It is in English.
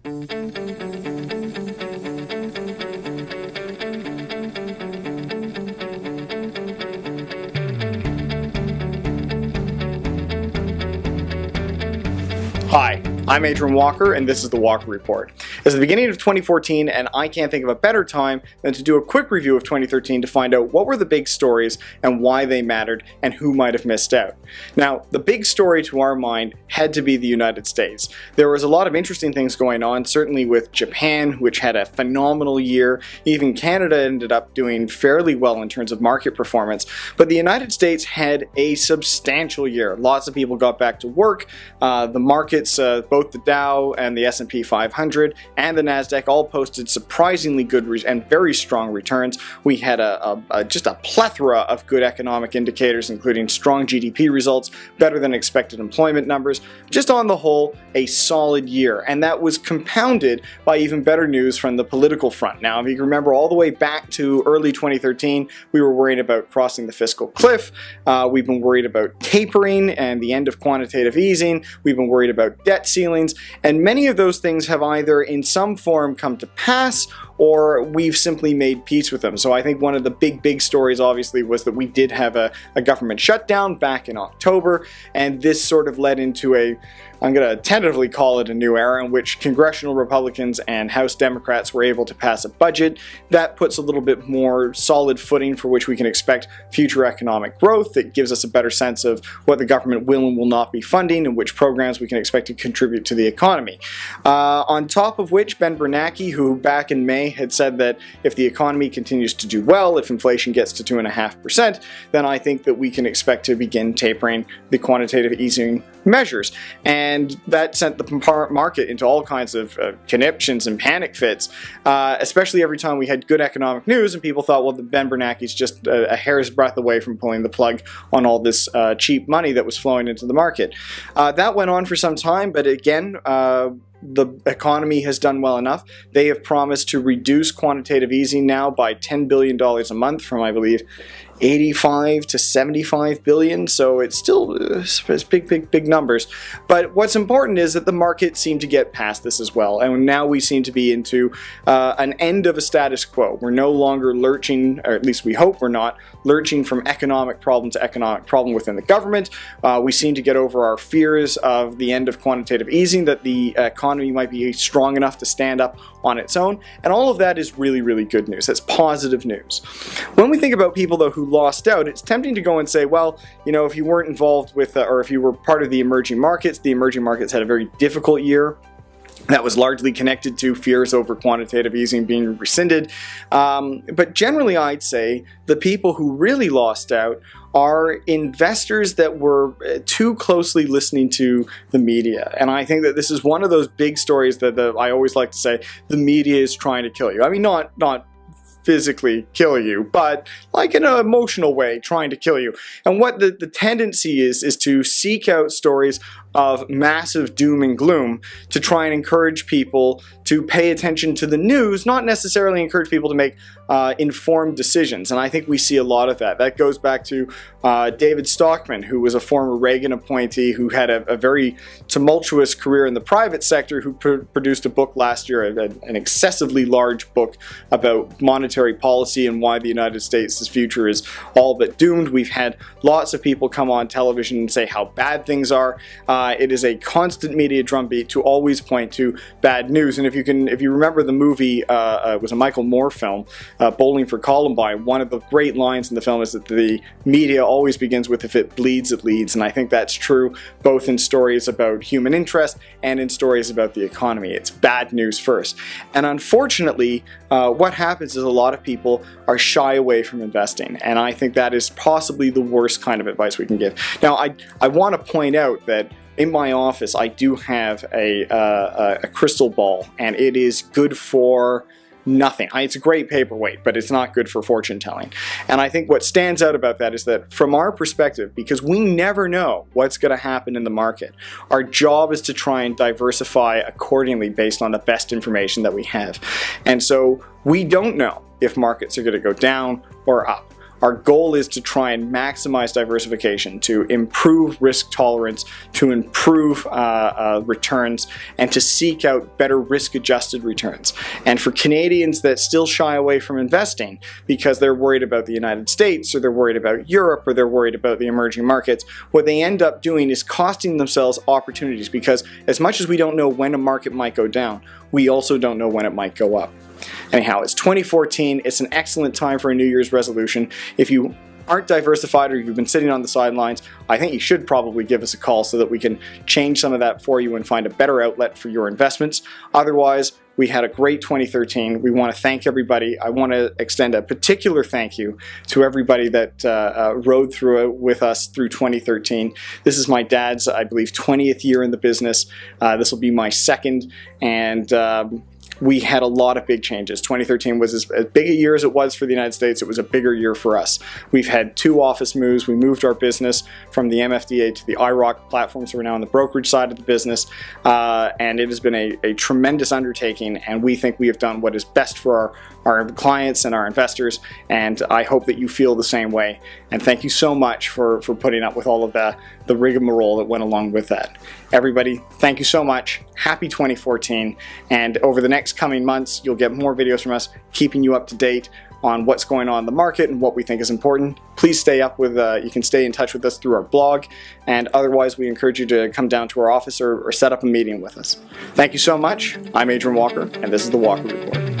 Hi, I'm Adrian Walker, and this is the Walker Report. It's the beginning of 2014, and I can't think of a better time than to do a quick review of 2013 to find out what were the big stories and why they mattered and who might have missed out. Now, the big story to our mind had to be the United States. There was a lot of interesting things going on, certainly with Japan, which had a phenomenal year. Even Canada ended up doing fairly well in terms of market performance, but the United States had a substantial year. Lots of people got back to work. The markets, both the Dow and the S&P 500 and the Nasdaq all posted surprisingly good and very strong returns. We had just a plethora of good economic indicators, including strong GDP results, better than expected employment numbers. Just on the whole, a solid year, and that was compounded by even better news from the political front. Now, if you remember all the way back to early 2013, we were worried about crossing the fiscal cliff. We've been worried about tapering and the end of quantitative easing. We've been worried about debt ceilings, and many of those things have either in some form come to pass or we've simply made peace with them. So I think one of the big stories obviously was that we did have a government shutdown back in October, and this sort of led into I'm going to tentatively call it a new era in which congressional Republicans and House Democrats were able to pass a budget that puts a little bit more solid footing for which we can expect future economic growth. That gives us a better sense of what the government will and will not be funding and which programs we can expect to contribute to the economy. On top of which, Ben Bernanke, who back in May had said that if the economy continues to do well, if inflation gets to 2.5%, then I think that we can expect to begin tapering the quantitative easing measures. And that sent the market into all kinds of conniptions and panic fits, especially every time we had good economic news and people thought, well, Ben Bernanke's just a hair's breadth away from pulling the plug on all this cheap money that was flowing into the market. That went on for some time, but again, the economy has done well enough. They have promised to reduce quantitative easing now by $10 billion a month from, I believe, 85 to 75 billion, so it's still big numbers. But what's important is that the market seemed to get past this as well, and now we seem to be into an end of a status quo. We're no longer lurching, or at least we hope we're not, lurching from economic problem to economic problem within the government. We seem to get over our fears of the end of quantitative easing, that the economy might be strong enough to stand up on its own, and all of that is really good news. That's positive news. When we think about people, though, who lost out, it's tempting to go and say, well, you know, if you weren't involved with, or if you were part of the emerging markets had a very difficult year. That was largely connected to fears over quantitative easing being rescinded. But generally, I'd say the people who really lost out are investors that were too closely listening to the media. And I think that this is one of those big stories that I always like to say, the media is trying to kill you. I mean, not physically kill you, but like in an emotional way, trying to kill you. And what the tendency is to seek out stories of massive doom and gloom to try and encourage people to pay attention to the news, not necessarily encourage people to make informed decisions. And I think we see a lot of that. That goes back to David Stockman, who was a former Reagan appointee who had a very tumultuous career in the private sector, who produced a book last year, an excessively large book about monetary policy and why the United States' future is all but doomed. We've had lots of people come on television and say how bad things are. It is a constant media drumbeat to always point to bad news. And if you remember the movie, it was a Michael Moore film, Bowling for Columbine, one of the great lines in the film is that the media always begins with, if it bleeds, it leads. And I think that's true both in stories about human interest and in stories about the economy. It's bad news first. And unfortunately, what happens is a lot of people are shy away from investing. And I think that is possibly the worst kind of advice we can give. Now, I want to point out that in my office, I do have a crystal ball, and it is good for nothing. It's a great paperweight, but it's not good for fortune telling. And I think what stands out about that is that from our perspective, because we never know what's going to happen in the market, our job is to try and diversify accordingly based on the best information that we have. And so we don't know if markets are going to go down or up. Our goal is to try and maximize diversification, to improve risk tolerance, to improve returns, and to seek out better risk-adjusted returns. And for Canadians that still shy away from investing because they're worried about the United States, or they're worried about Europe, or they're worried about the emerging markets, what they end up doing is costing themselves opportunities, because as much as we don't know when a market might go down, we also don't know when it might go up. Anyhow, it's 2014. It's an excellent time for a New Year's resolution. If you aren't diversified, or you've been sitting on the sidelines, I think you should probably give us a call so that we can change some of that for you and find a better outlet for your investments. Otherwise, we had a great 2013. We want to thank everybody. I want to extend a particular thank you to everybody that rode through it with us through 2013. This is my dad's, I believe, 20th year in the business. This will be my second, and we had a lot of big changes. 2013 was as big a year as it was for the United States. It was a bigger year for us. We've had 2 office moves. We moved our business from the MFDA to the IROC platform, so we're now on the brokerage side of the business. And it has been a tremendous undertaking, and we think we have done what is best for our clients and our investors, and I hope that you feel the same way. And thank you so much for putting up with all of the rigmarole that went along with that. Everybody, thank you so much. Happy 2014, and over the next coming months, you'll get more videos from us keeping you up to date on what's going on in the market and what we think is important. Please stay up with, you can stay in touch with us through our blog, and otherwise we encourage you to come down to our office or set up a meeting with us. Thank you so much. I'm Adrian Walker, and this is the Walker Report.